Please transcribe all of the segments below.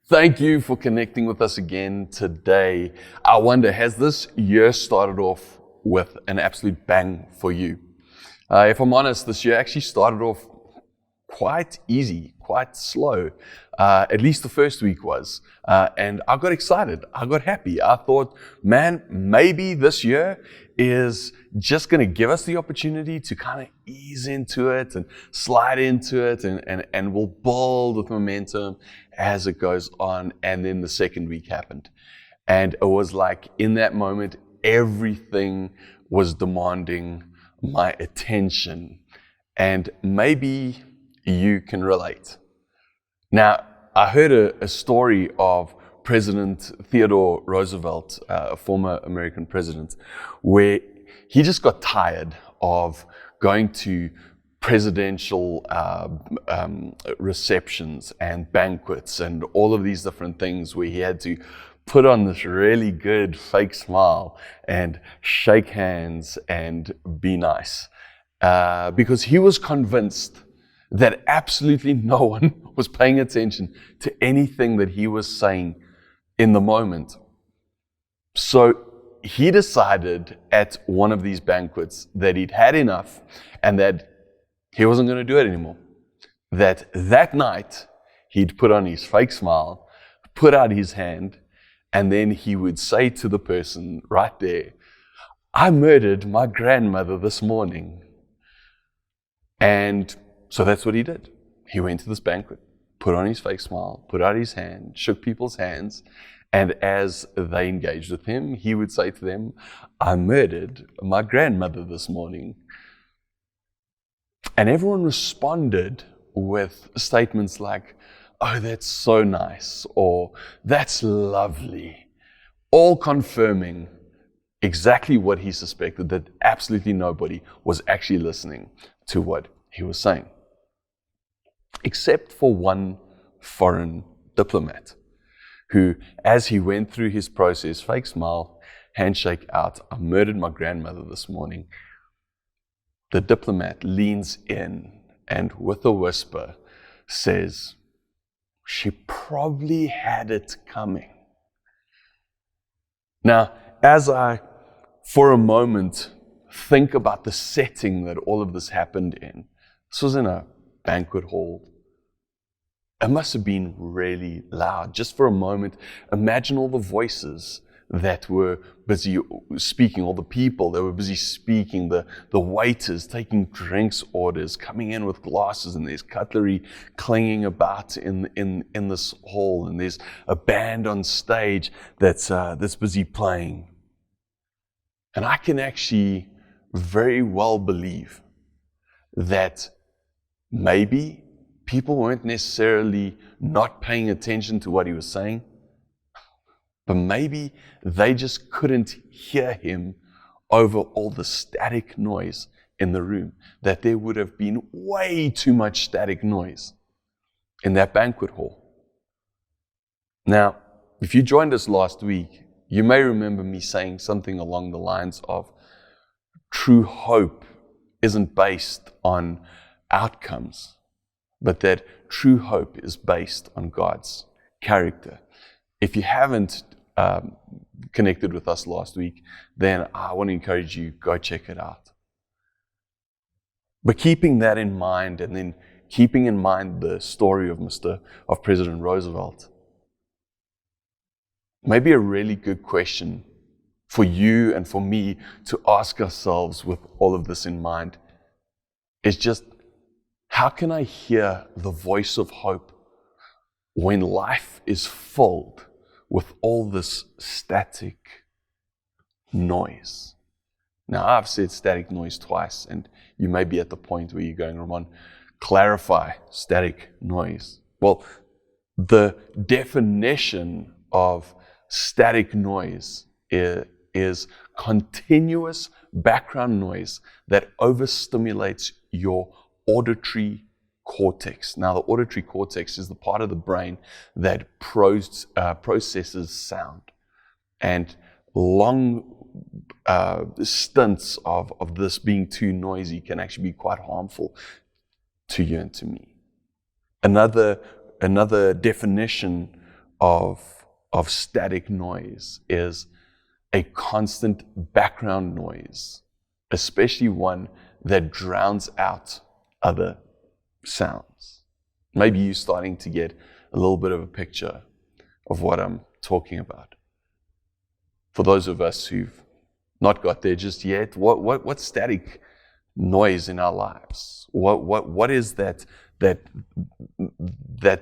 Thank you for connecting with us again today. I wonder, has this year started off with an absolute bang for you? If I'm honest, this year actually started off quite easy, quite slow. At least the first week was. And I got excited. I got happy. I thought, man, maybe this year is just going to give us the opportunity to kind of ease into it and slide into it, and we'll build with momentum as it goes on. And then the second week happened. And it was like in that moment, everything was demanding my attention. And maybe you can relate. Now, I heard a story of President Theodore Roosevelt, a former American president, where he just got tired of going to presidential receptions and banquets and all of these different things where he had to put on this really good fake smile and shake hands and be nice. Because he was convinced that absolutely no one was paying attention to anything that he was saying in the moment. So he decided at one of these banquets that he'd had enough and that he wasn't going to do it anymore. That night, he'd put on his fake smile, put out his hand, and then he would say to the person right there, "I murdered my grandmother this morning." And so that's what he did. He went to this banquet, put on his fake smile, put out his hand, shook people's hands, and as they engaged with him, he would say to them, "I murdered my grandmother this morning." And everyone responded with statements like, "Oh, that's so nice," or "That's lovely," all confirming exactly what he suspected, that absolutely nobody was actually listening to what he was saying. Except for one foreign diplomat who, as he went through his process, fake smile, handshake out, "I murdered my grandmother this morning," the diplomat leans in and with a whisper says, "She probably had it coming." Now, as I, for a moment, think about the setting that all of this happened in, this was in a banquet hall. It must have been really loud. Just for a moment, imagine all the voices that were busy speaking, all the people that were busy speaking, the waiters taking drinks orders, coming in with glasses, and there's cutlery clanging about in this hall, and there's a band on stage that's busy playing. And I can actually very well believe that maybe people weren't necessarily not paying attention to what he was saying, but maybe they just couldn't hear him over all the static noise in the room, that there would have been way too much static noise in that banquet hall. Now, if you joined us last week, you may remember me saying something along the lines of, true hope isn't based on outcomes, but that true hope is based on God's character. If you haven't connected with us last week, then I want to encourage you, go check it out. But keeping that in mind, and then keeping in mind the story of President Roosevelt, maybe a really good question for you and for me to ask ourselves with all of this in mind is just, how can I hear the voice of hope when life is filled with all this static noise? Now, I've said static noise twice, and you may be at the point where you're going, "Ramon, clarify static noise." Well, the definition of static noise is continuous background noise that overstimulates your auditory cortex. Now, the auditory cortex is the part of the brain that processes sound. And long stints of this being too noisy can actually be quite harmful to you and to me. Another definition of static noise is a constant background noise, especially one that drowns out other sounds. Maybe you're starting to get a little bit of a picture of what I'm talking about. For those of us who've not got there just yet, what's static noise in our lives? What is that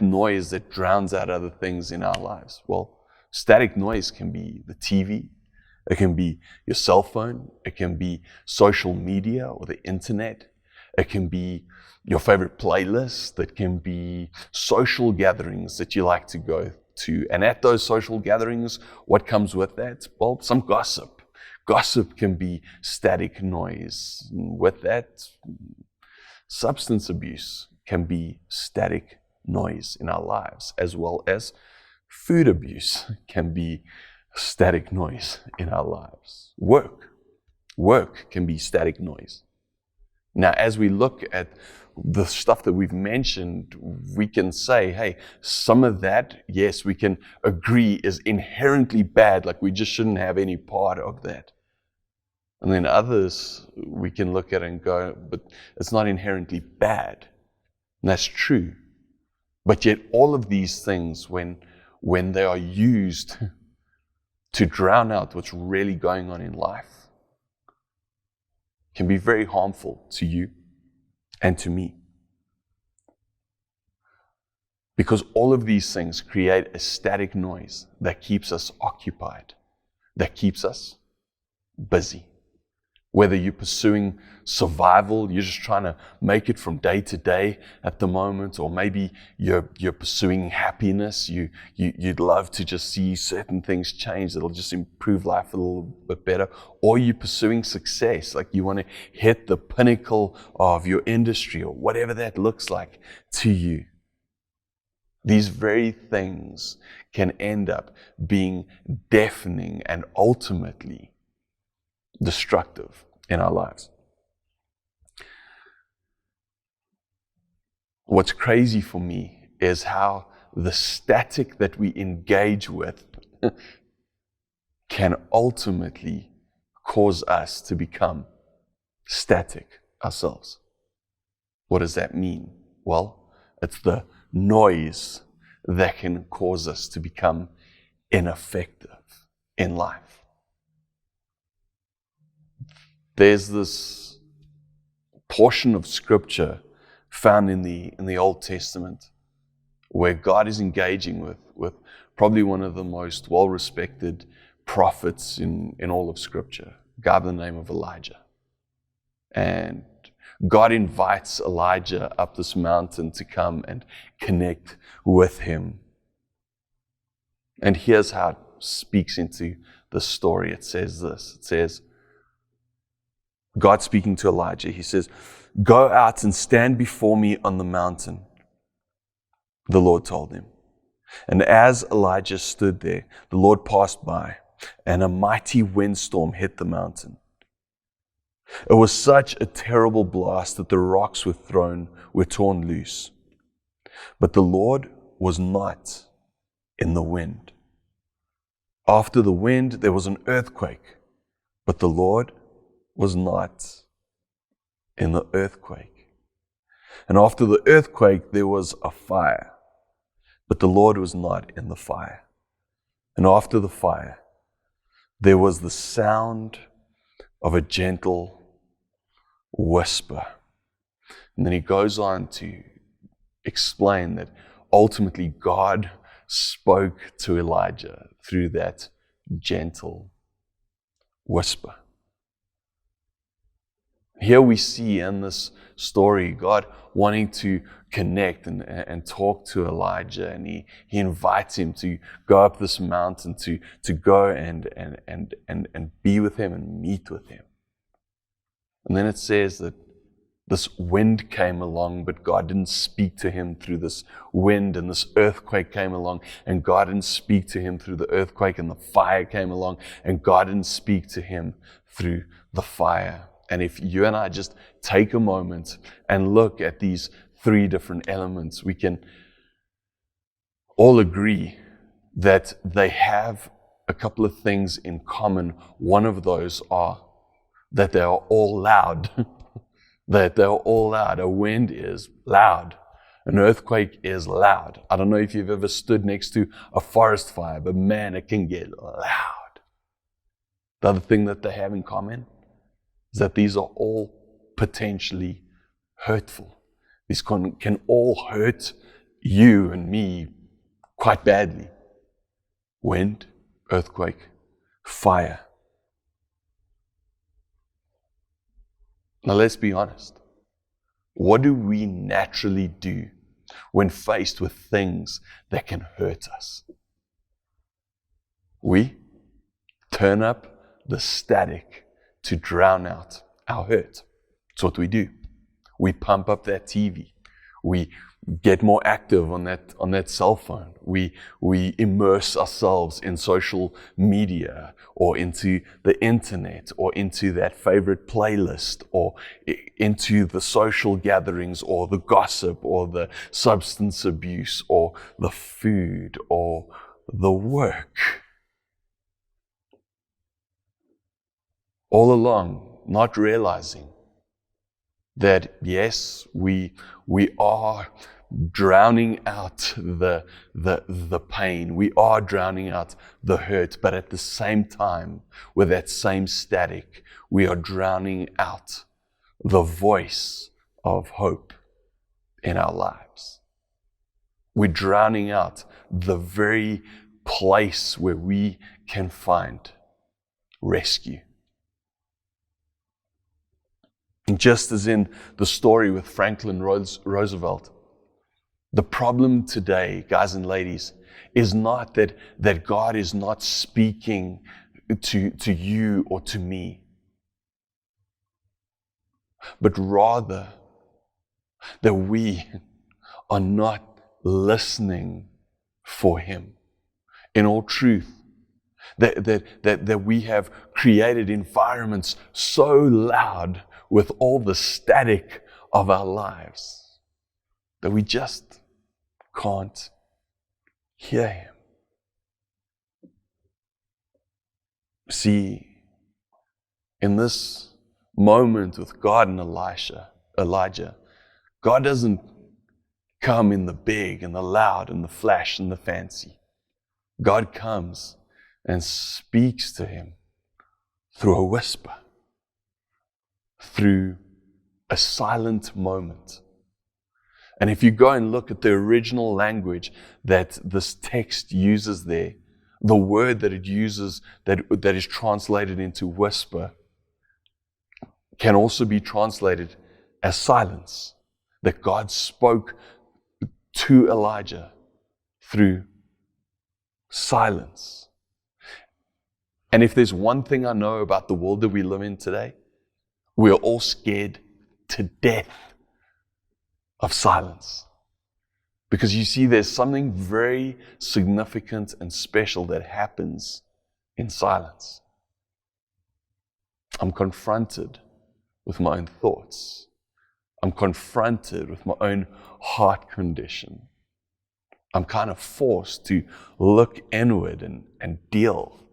noise that drowns out other things in our lives? Well, static noise can be the TV, it can be your cell phone, it can be social media or the internet, it can be your favorite playlist, it can be social gatherings that you like to go to. And at those social gatherings, what comes with that? Well, some gossip. Gossip can be static noise. With that, substance abuse can be static noise in our lives, as well as food abuse can be static noise in our lives. Work can be static noise. Now, as we look at the stuff that we've mentioned, we can say, hey, some of that, yes, we can agree is inherently bad, like we just shouldn't have any part of that. And then others, we can look at and go, but it's not inherently bad. And that's true. But yet all of these things, when they are used to drown out what's really going on in life, can be very harmful to you and to me. Because all of these things create a static noise that keeps us occupied, that keeps us busy. Whether you're pursuing survival, you're just trying to make it from day to day at the moment, or maybe you're pursuing happiness. You'd love to just see certain things change that'll just improve life a little bit better. Or you're pursuing success, like you want to hit the pinnacle of your industry or whatever that looks like to you. These very things can end up being deafening and ultimately destructive in our lives. What's crazy for me is how the static that we engage with can ultimately cause us to become static ourselves. What does that mean? Well, it's the noise that can cause us to become ineffective in life. There's this portion of scripture found in the Old Testament where God is engaging with probably one of the most well-respected prophets in all of scripture, a guy by the name of Elijah. And God invites Elijah up this mountain to come and connect with him. And here's how it speaks into the story. It says this. It says, God speaking to Elijah, he says, "Go out and stand before me on the mountain," the Lord told him. And as Elijah stood there, the Lord passed by, and a mighty windstorm hit the mountain. It was such a terrible blast that the rocks were torn loose. But the Lord was not in the wind. After the wind, there was an earthquake, but the Lord was not in the earthquake. And after the earthquake, there was a fire, but the Lord was not in the fire. And after the fire, there was the sound of a gentle whisper. And then he goes on to explain that ultimately God spoke to Elijah through that gentle whisper. Here we see in this story God wanting to connect and talk to Elijah, and he invites him to go up this mountain to go and be with him and meet with him. And then it says that this wind came along, but God didn't speak to him through this wind, and this earthquake came along, and God didn't speak to him through the earthquake, and the fire came along, and God didn't speak to him through the fire. And if you and I just take a moment and look at these three different elements, we can all agree that they have a couple of things in common. One of those are that they are all loud. That they're all loud. A wind is loud. An earthquake is loud. I don't know if you've ever stood next to a forest fire, but man, it can get loud. The other thing that they have in common is that these are all potentially hurtful. These can all hurt you and me quite badly. Wind, earthquake, fire. Now let's be honest. What do we naturally do when faced with things that can hurt us? We turn up the static to drown out our hurt. That's what we do. We pump up that TV. We get more active on that cell phone. We immerse ourselves in social media or into the internet or into that favorite playlist or into the social gatherings or the gossip or the substance abuse or the food or the work. All along, not realizing that yes, we are drowning out the pain. We are drowning out the hurt, but at the same time, with that same static, we are drowning out the voice of hope in our lives. We're drowning out the very place where we can find rescue. And just as in the story with Franklin Roosevelt, the problem today, guys and ladies, is not that God is not speaking to you or to me, but rather that we are not listening for Him in all truth. That we have created environments so loud with all the static of our lives that we just can't hear Him. See, in this moment with God and Elijah, God doesn't come in the big and the loud and the flash and the fancy. God comes and speaks to him through a whisper, through a silent moment. And if you go and look at the original language that this text uses there, the word that it uses that is translated into whisper can also be translated as silence. That God spoke to Elijah through silence. And if there's one thing I know about the world that we live in today, we are all scared to death of silence. Because you see, there's something very significant and special that happens in silence. I'm confronted with my own thoughts. I'm confronted with my own heart condition. I'm kind of forced to look inward and deal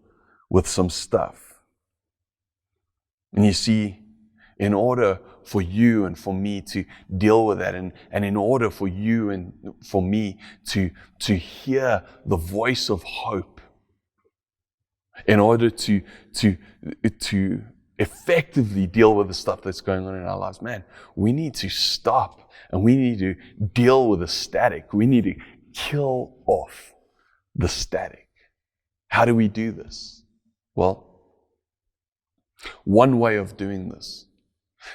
with some stuff. And you see, in order for you and for me to deal with that, and in order for you and for me to hear the voice of hope, in order to effectively deal with the stuff that's going on in our lives, man, we need to stop and we need to deal with the static. We need to kill off the static. How do we do this? Well, one way of doing this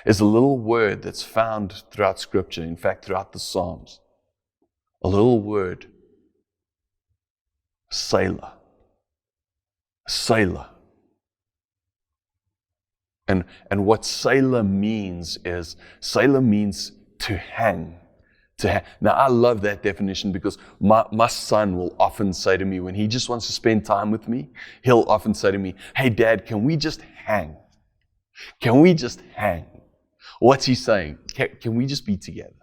is a little word that's found throughout Scripture, in fact, throughout the Psalms. A little word, Selah. Selah. And what Selah means is, Selah means to hang. Now, I love that definition because my son will often say to me, when he just wants to spend time with me, he'll often say to me, "Hey, Dad, can we just hang? Can we just hang?" What's he saying? Can we just be together?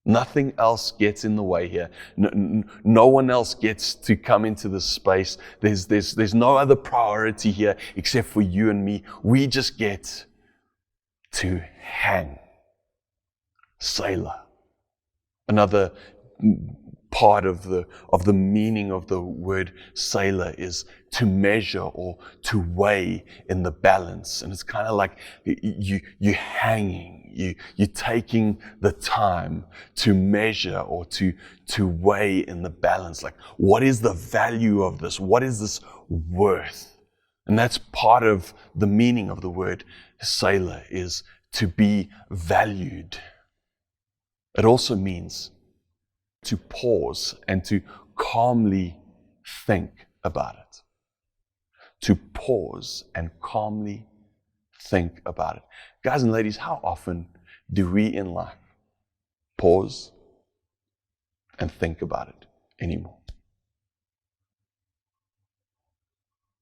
Nothing else gets in the way here. No one else gets to come into this space. There's no other priority here except for you and me. We just get to hang. Selah. Another part of the meaning of the word Selah is to measure or to weigh in the balance. And it's kind of like you're hanging, you're taking the time to measure or to weigh in the balance. Like, what is the value of this? What is this worth? And that's part of the meaning of the word Selah, is to be valued. It also means to pause and to calmly think about it. To pause and calmly think about it. Guys and ladies, how often do we in life pause and think about it anymore?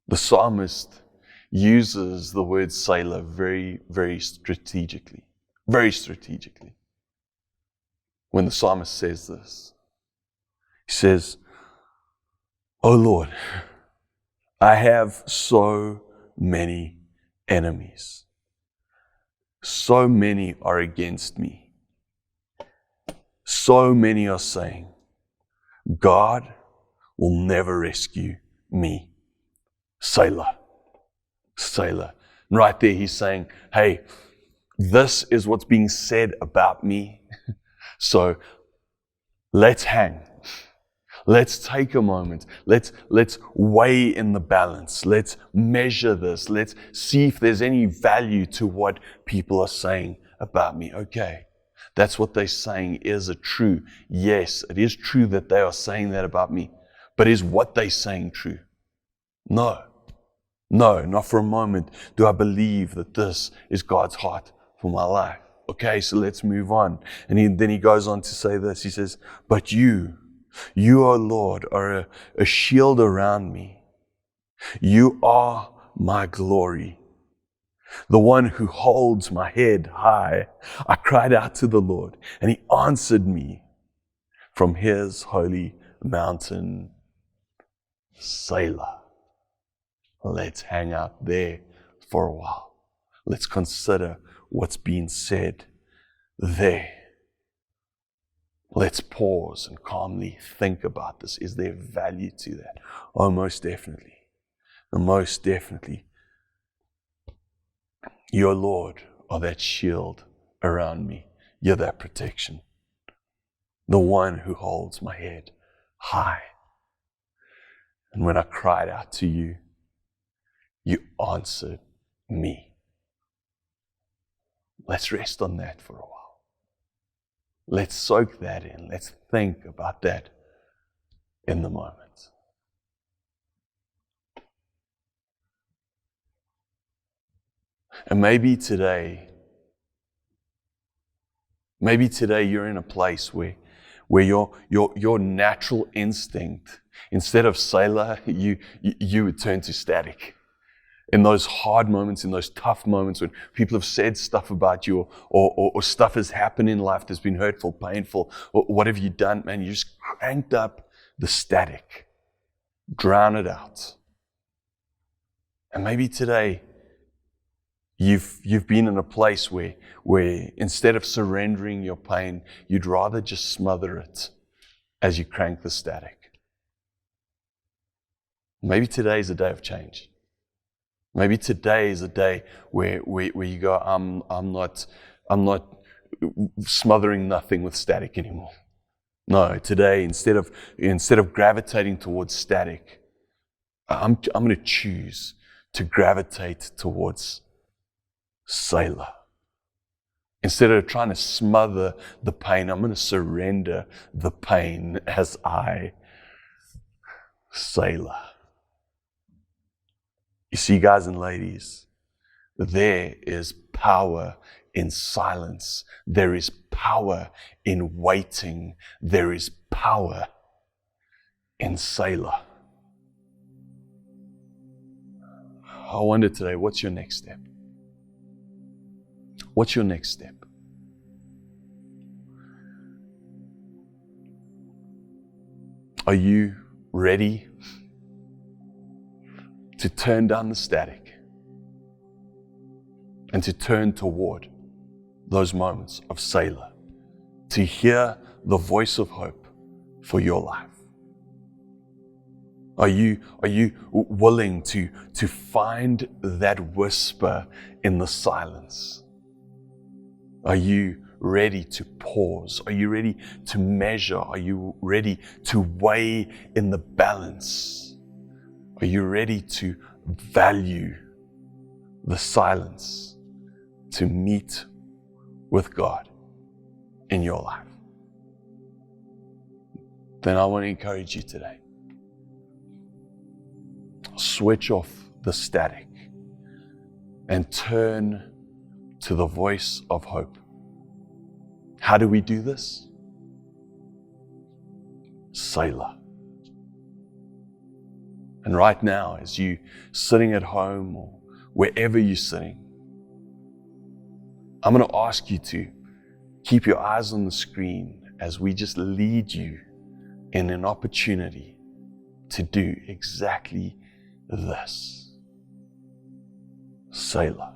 The psalmist uses the word Selah very, very strategically. Very strategically. When the psalmist says this, he says, "Oh Lord, I have so many enemies. So many are against me. So many are saying, God will never rescue me. Selah, Selah." And right there he's saying, hey, this is what's being said about me. So let's hang. Let's take a moment. Let's weigh in the balance. Let's measure this. Let's see if there's any value to what people are saying about me. Okay, that's what they're saying. Is it true? Yes, it is true that they are saying that about me. But is what they're saying true? No, not for a moment do I believe that this is God's heart for my life. Okay, so let's move on. And then he goes on to say this. He says, but you, O Lord, are a shield around me. You are my glory, the one who holds my head high. I cried out to the Lord, and he answered me from his holy mountain. Selah. Let's hang out there for a while. Let's consider what's being said there. Let's pause and calmly think about this. Is there value to that? Oh, most definitely. Most definitely. Your Lord are that shield around me. You're that protection. The one who holds my head high. And when I cried out to you, you answered me. Let's rest on that for a while. Let's soak that in. Let's think about that in the moment. And maybe today you're in a place where your natural instinct, instead of Selah, you would turn to static. In those hard moments, in those tough moments when people have said stuff about you or stuff has happened in life that's been hurtful, painful, what have you done? Man, you just cranked up the static. Drown it out. And maybe today you've been in a place where instead of surrendering your pain, you'd rather just smother it as you crank the static. Maybe today is a day of change. Maybe today is a day where you go, I'm not smothering nothing with static anymore. No, today instead of gravitating towards static, I'm going to choose to gravitate towards Selah. Instead of trying to smother the pain, I'm going to surrender the pain as I Selah. You see, guys and ladies, there is power in silence. There is power in waiting. There is power in Selah. I wonder today, what's your next step? What's your next step? Are you ready to turn down the static and to turn toward those moments of Selah, to hear the voice of hope for your life? Are you willing to find that whisper in the silence? Are you ready to pause? Are you ready to measure? Are you ready to weigh in the balance? Are you ready to value the silence, to meet with God in your life? Then I want to encourage you today. Switch off the static and turn to the voice of hope. How do we do this? Selah. And right now, as you sitting at home or wherever you're sitting, I'm going to ask you to keep your eyes on the screen as we just lead you in an opportunity to do exactly this. Selah.